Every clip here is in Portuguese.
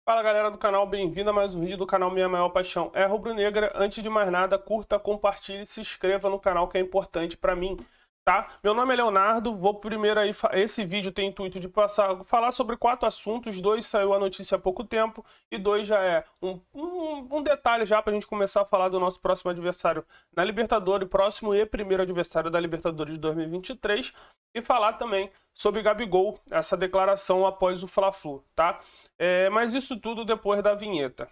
Fala galera do canal, bem-vindo a mais um vídeo do canal Minha Maior Paixão é Rubro-Negra. Antes de mais nada, curta, compartilhe e se inscreva no canal que é importante pra mim, tá? Meu nome é Leonardo, vou primeiro aí, esse vídeo tem o intuito de falar sobre 4 assuntos, 2 saiu a notícia há pouco tempo e 2 já é um detalhe já pra gente começar a falar do nosso próximo adversário na Libertadores, próximo e primeiro adversário da Libertadores de 2023 e falar também sobre Gabigol, essa declaração após o Fla-Flu, tá? Mas isso tudo depois da vinheta.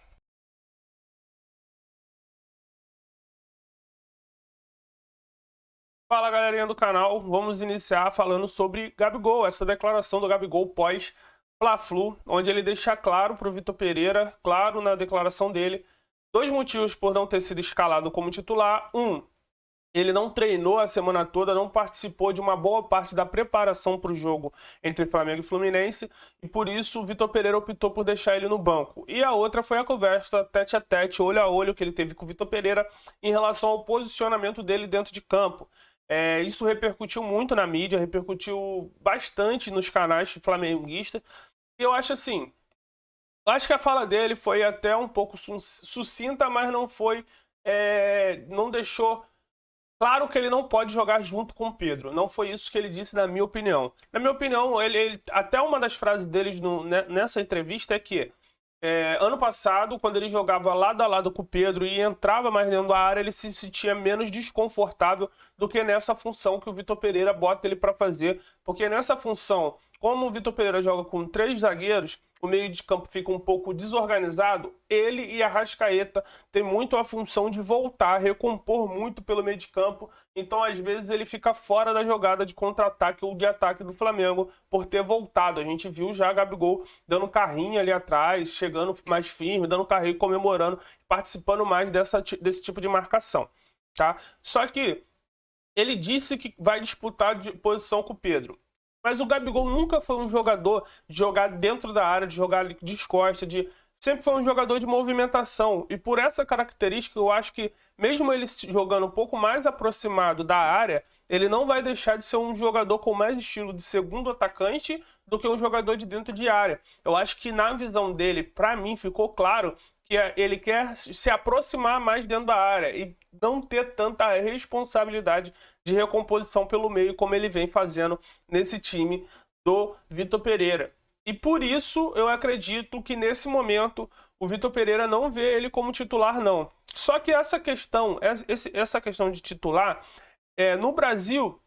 Fala galerinha do canal, vamos iniciar falando sobre Gabigol, essa declaração do Gabigol pós Fla-Flu, onde ele deixa claro para o Vitor Pereira, claro na declaração dele, 2 motivos por não ter sido escalado como titular. Ele não treinou a semana toda, não participou de uma boa parte da preparação para o jogo entre Flamengo e Fluminense, e por isso o Vitor Pereira optou por deixar ele no banco. E a outra foi a conversa tete a tete, olho a olho, que ele teve com o Vitor Pereira em relação ao posicionamento dele dentro de campo. Isso repercutiu muito na mídia, repercutiu bastante nos canais flamenguistas, e eu acho assim, eu acho que a fala dele foi até um pouco sucinta, mas não foi, não deixou claro que ele não pode jogar junto com o Pedro. Não foi isso que ele disse, na minha opinião. Na minha opinião, até uma das frases deles nessa entrevista é que ano passado, quando ele jogava lado a lado com o Pedro e entrava mais dentro da área, ele se sentia menos desconfortável do que nessa função que o Vitor Pereira bota ele para fazer. Porque nessa função, como o Vitor Pereira joga com 3 zagueiros, o meio de campo fica um pouco desorganizado, ele e a Arrascaeta tem muito a função de voltar, recompor muito pelo meio de campo, então às vezes ele fica fora da jogada de contra-ataque ou de ataque do Flamengo por ter voltado. A gente viu já Gabigol dando carrinho ali atrás, chegando mais firme, dando carrinho, comemorando, participando mais desse tipo de marcação, tá? Só que ele disse que vai disputar de posição com o Pedro. Mas o Gabigol nunca foi um jogador de jogar dentro da área, de jogar de costas, sempre foi um jogador de movimentação. E por essa característica, eu acho que, mesmo ele jogando um pouco mais aproximado da área, ele não vai deixar de ser um jogador com mais estilo de segundo atacante do que um jogador de dentro de área. Eu acho que na visão dele, para mim, ficou claro que ele quer se aproximar mais dentro da área e não ter tanta responsabilidade de recomposição pelo meio como ele vem fazendo nesse time do Vitor Pereira. E por isso eu acredito que nesse momento o Vitor Pereira não vê ele como titular, não. Só que essa questão de titular, no Brasil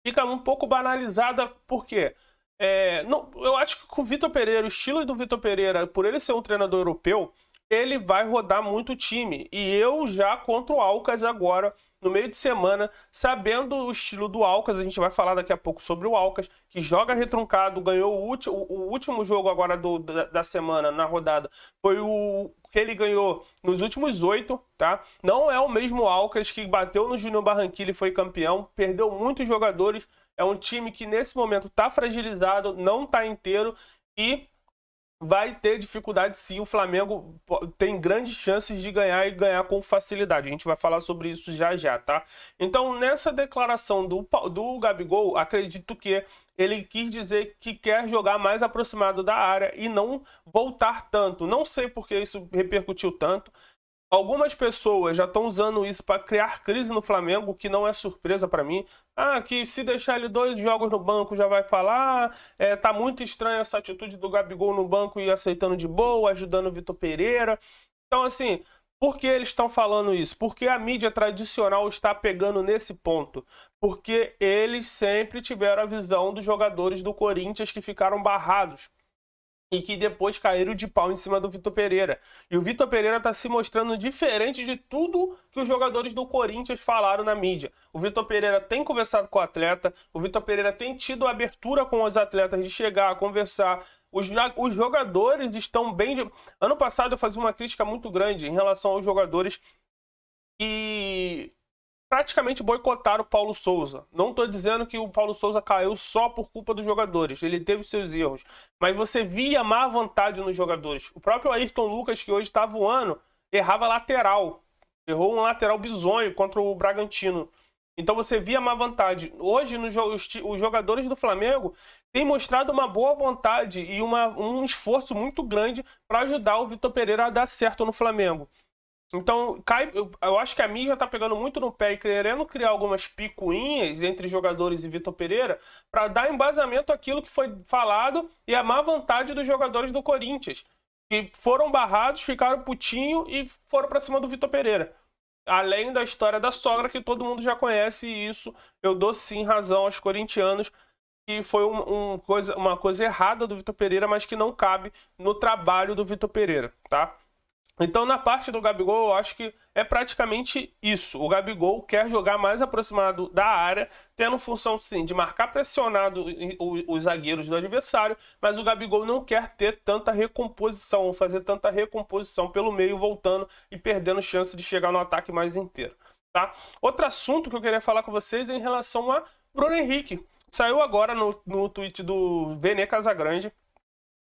fica um pouco banalizada, porque eu acho que com o Vitor Pereira, o estilo do Vitor Pereira, por ele ser um treinador europeu, ele vai rodar muito o time. E eu já contra o Alcas agora, no meio de semana, sabendo o estilo do Alcas, a gente vai falar daqui a pouco sobre o Alcas, que joga retruncado, ganhou o último jogo agora da semana, na rodada, foi o que ele ganhou nos últimos 8, tá? Não é o mesmo Alcas que bateu no Júnior Barranquilla e foi campeão, perdeu muitos jogadores, é um time que nesse momento tá fragilizado, não tá inteiro e vai ter dificuldade sim. O Flamengo tem grandes chances de ganhar e ganhar com facilidade. A gente vai falar sobre isso já já, tá? Então, nessa declaração do Gabigol, acredito que ele quis dizer que quer jogar mais aproximado da área e não voltar tanto. Não sei por que isso repercutiu tanto. Algumas pessoas já estão usando isso para criar crise no Flamengo, que não é surpresa para mim. Que se deixar ele 2 jogos no banco já vai falar. Tá muito estranha essa atitude do Gabigol no banco e aceitando de boa, ajudando o Vitor Pereira. Então, assim, por que eles estão falando isso? Porque a mídia tradicional está pegando nesse ponto. Porque eles sempre tiveram a visão dos jogadores do Corinthians que ficaram barrados e que depois caíram de pau em cima do Vitor Pereira. E o Vitor Pereira está se mostrando diferente de tudo que os jogadores do Corinthians falaram na mídia. O Vitor Pereira tem conversado com o atleta, o Vitor Pereira tem tido abertura com os atletas de chegar, conversar. Os jogadores estão bem... Ano passado eu fazia uma crítica muito grande em relação aos jogadores que praticamente boicotaram o Paulo Souza. Não estou dizendo que o Paulo Souza caiu só por culpa dos jogadores, ele teve seus erros, mas você via má vontade nos jogadores. O próprio Ayrton Lucas, que hoje está voando, errava lateral, errou um lateral bizonho contra o Bragantino. Então você via má vontade. Hoje, os jogadores do Flamengo têm mostrado uma boa vontade e um esforço muito grande para ajudar o Vitor Pereira a dar certo no Flamengo. Então, eu acho que a mídia tá pegando muito no pé e querendo criar algumas picuinhas entre jogadores e Vitor Pereira para dar embasamento àquilo que foi falado e a má vontade dos jogadores do Corinthians, que foram barrados, ficaram putinho e foram para cima do Vitor Pereira. Além da história da sogra, que todo mundo já conhece, e isso eu dou sim razão aos corintianos, que foi uma coisa errada do Vitor Pereira, mas que não cabe no trabalho do Vitor Pereira, tá? Então, na parte do Gabigol, eu acho que é praticamente isso. O Gabigol quer jogar mais aproximado da área, tendo função, sim, de marcar pressionado os zagueiros do adversário, mas o Gabigol não quer ter tanta recomposição, ou fazer tanta recomposição pelo meio, voltando e perdendo chance de chegar no ataque mais inteiro, tá? Outro assunto que eu queria falar com vocês é em relação a Bruno Henrique. Saiu agora no tweet do Vene Casagrande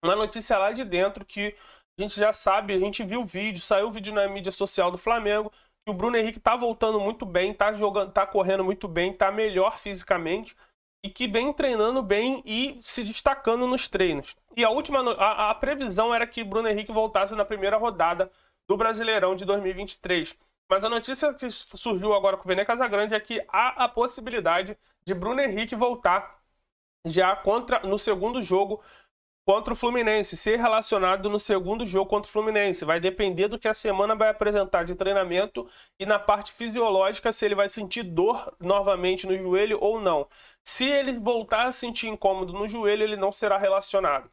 uma notícia lá de dentro que a gente já sabe, a gente viu o vídeo, saiu o vídeo na mídia social do Flamengo, que o Bruno Henrique tá voltando muito bem, tá jogando, tá correndo muito bem, tá melhor fisicamente e que vem treinando bem e se destacando nos treinos. E a previsão era que o Bruno Henrique voltasse na primeira rodada do Brasileirão de 2023. Mas a notícia que surgiu agora com o Vene Casagrande é que há a possibilidade de Bruno Henrique voltar já no segundo jogo contra o Fluminense, ser relacionado no segundo jogo contra o Fluminense. Vai depender do que a semana vai apresentar de treinamento e na parte fisiológica, se ele vai sentir dor novamente no joelho ou não. Se ele voltar a sentir incômodo no joelho, ele não será relacionado.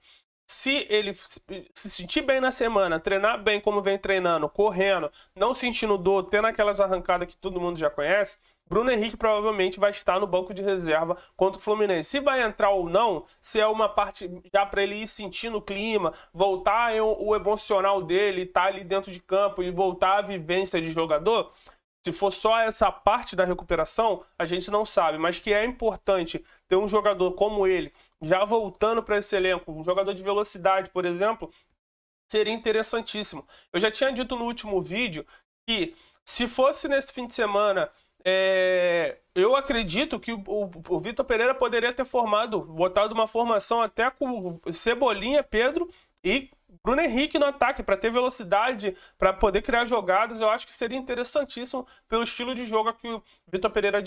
Se ele se sentir bem na semana, treinar bem como vem treinando, correndo, não sentindo dor, tendo aquelas arrancadas que todo mundo já conhece, Bruno Henrique provavelmente vai estar no banco de reserva contra o Fluminense. Se vai entrar ou não, se é uma parte já para ele ir sentindo o clima, voltar o emocional dele, estar ali dentro de campo e voltar à vivência de jogador, se for só essa parte da recuperação, a gente não sabe. Mas que é importante ter um jogador como ele, já voltando para esse elenco, um jogador de velocidade, por exemplo, seria interessantíssimo. Eu já tinha dito no último vídeo que se fosse nesse fim de semana... eu acredito que o Vitor Pereira poderia ter botado uma formação até com Cebolinha, Pedro e Bruno Henrique no ataque, para ter velocidade, para poder criar jogadas. Eu acho que seria interessantíssimo pelo estilo de jogo que o Vitor Pereira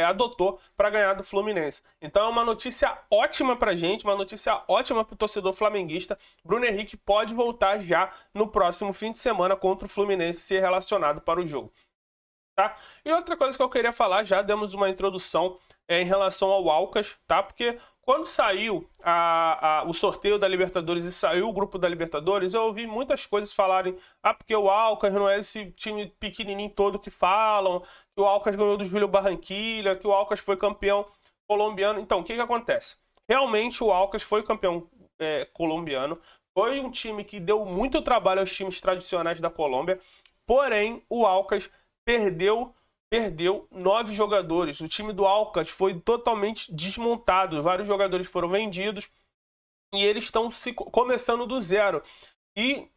adotou para ganhar do Fluminense. Então é uma notícia ótima pra gente, uma notícia ótima pro torcedor flamenguista. Bruno Henrique pode voltar já no próximo fim de semana contra o Fluminense, ser relacionado para o jogo. Tá? E outra coisa que eu queria falar, já demos uma introdução em relação ao Alcas, tá? Porque quando saiu o sorteio da Libertadores e saiu o grupo da Libertadores, eu ouvi muitas coisas falarem, porque o Alcas não é esse time pequenininho todo que falam, que o Alcas ganhou do Júlio Barranquilla, que o Alcas foi campeão colombiano. Então, o que acontece? Realmente o Alcas foi campeão colombiano, foi um time que deu muito trabalho aos times tradicionais da Colômbia, porém o Alcas perdeu 9 jogadores. O time do Alcas foi totalmente desmontado. Vários jogadores foram vendidos e eles estão começando do zero. E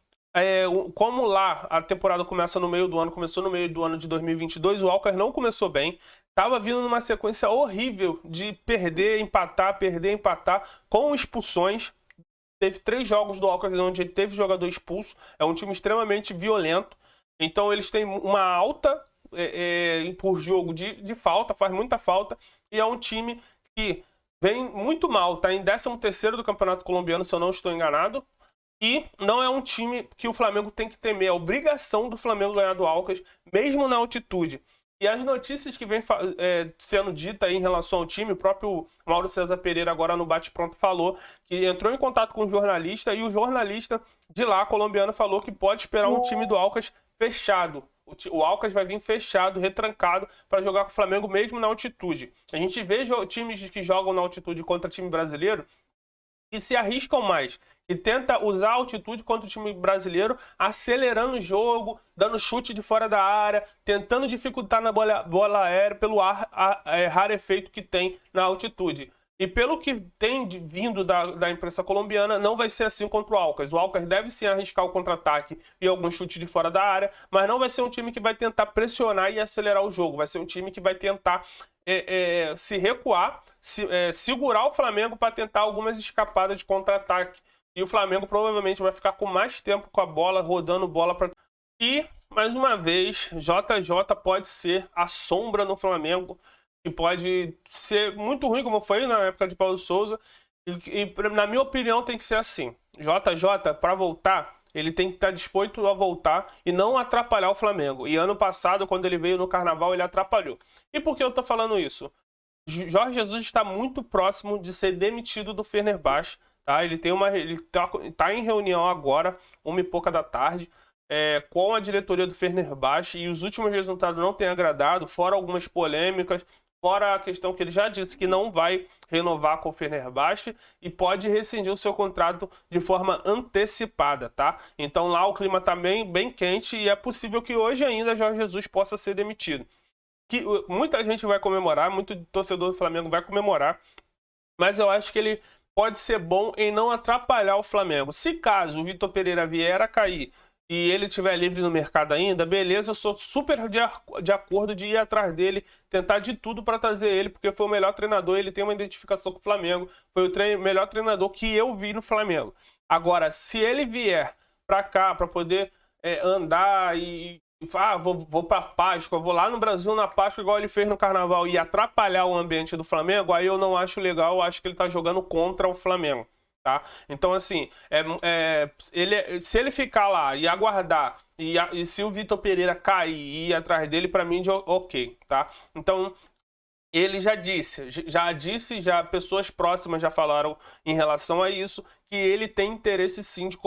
como lá a temporada começou no meio do ano de 2022, o Alcas não começou bem. Estava vindo numa sequência horrível de perder, empatar, com expulsões. Teve 3 jogos do Alcas onde ele teve jogador expulso. É um time extremamente violento. Então eles têm uma alta por jogo de falta, faz muita falta. E é um time que vem muito mal, está em 13º do Campeonato Colombiano, se eu não estou enganado. E não é um time que o Flamengo tem que temer. É obrigação do Flamengo ganhar do Alcas, mesmo na altitude. E as notícias que vem sendo ditas em relação ao time, o próprio Mauro César Pereira agora no Bate-Pronto falou que entrou em contato com o jornalista e o jornalista de lá, colombiano, falou que pode esperar um time do Alcas fechado. O Alcas vai vir fechado, retrancado, para jogar com o Flamengo mesmo na altitude. A gente vê times que jogam na altitude contra time brasileiro e se arriscam mais. E tenta usar a altitude contra o time brasileiro, acelerando o jogo, dando chute de fora da área, tentando dificultar na bola aérea pelo rarefeito que tem na altitude. E pelo que tem vindo da imprensa colombiana, não vai ser assim contra o Aucas. O Aucas deve sim arriscar o contra-ataque e algum chute de fora da área, mas não vai ser um time que vai tentar pressionar e acelerar o jogo. Vai ser um time que vai tentar se recuar, segurar o Flamengo para tentar algumas escapadas de contra-ataque. E o Flamengo provavelmente vai ficar com mais tempo com a bola, rodando bola para... E, mais uma vez, JJ pode ser a sombra no Flamengo, que pode ser muito ruim, como foi na época de Paulo Souza. E na minha opinião, tem que ser assim. JJ, para voltar, ele tem que estar disposto a voltar e não atrapalhar o Flamengo. E ano passado, quando ele veio no Carnaval, ele atrapalhou. E por que eu tô falando isso? Jorge Jesus está muito próximo de ser demitido do Fenerbahçe. Tá? Ele tá em reunião agora, 1h pouca da tarde, com a diretoria do Fenerbahçe, e os últimos resultados não têm agradado, fora algumas polêmicas, fora a questão que ele já disse que não vai renovar com o Fenerbahçe e pode rescindir o seu contrato de forma antecipada, tá? Então lá o clima tá bem quente e é possível que hoje ainda Jorge Jesus possa ser demitido. Que muita gente vai comemorar, muito torcedor do Flamengo vai comemorar, mas eu acho que ele pode ser bom em não atrapalhar o Flamengo. Se caso o Vitor Pereira vier a cair e ele estiver livre no mercado ainda, beleza, eu sou super de acordo de ir atrás dele, tentar de tudo para trazer ele, porque foi o melhor treinador, ele tem uma identificação com o Flamengo, foi o melhor treinador que eu vi no Flamengo. Agora, se ele vier para cá para poder andar e vou para Páscoa, vou lá no Brasil na Páscoa igual ele fez no Carnaval e atrapalhar o ambiente do Flamengo, aí eu não acho legal, eu acho que ele tá jogando contra o Flamengo. Tá? Então, assim, se ele ficar lá e aguardar, e se o Vitor Pereira cair e ir atrás dele, para mim, ok, tá? Então, ele já disse, pessoas próximas já falaram em relação a isso, que ele tem interesse sim de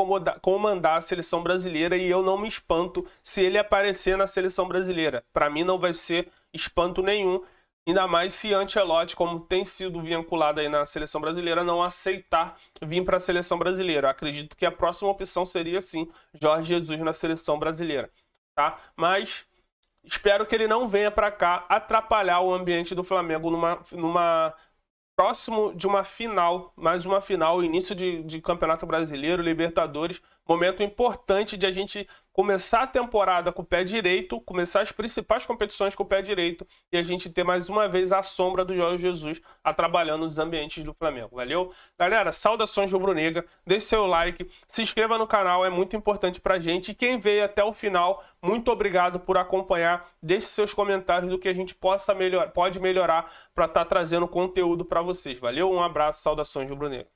comandar a seleção brasileira, e eu não me espanto se ele aparecer na seleção brasileira. Para mim, não vai ser espanto nenhum. Ainda mais se Ancelotti, como tem sido vinculado aí na seleção brasileira, não aceitar vir para a seleção brasileira. Eu acredito que a próxima opção seria, sim, Jorge Jesus na seleção brasileira, tá? Mas espero que ele não venha para cá atrapalhar o ambiente do Flamengo próximo de uma final, mais uma final, início de Campeonato Brasileiro, Libertadores, momento importante de a gente começar a temporada com o pé direito, começar as principais competições com o pé direito e a gente ter mais uma vez a sombra do Jorge Jesus trabalhando nos ambientes do Flamengo. Valeu? Galera, saudações rubro-negra, deixe seu like, se inscreva no canal, é muito importante pra gente. E quem veio até o final, muito obrigado por acompanhar, deixe seus comentários do que a gente pode melhorar para estar trazendo conteúdo para vocês. Valeu? Um abraço, saudações rubro-negra.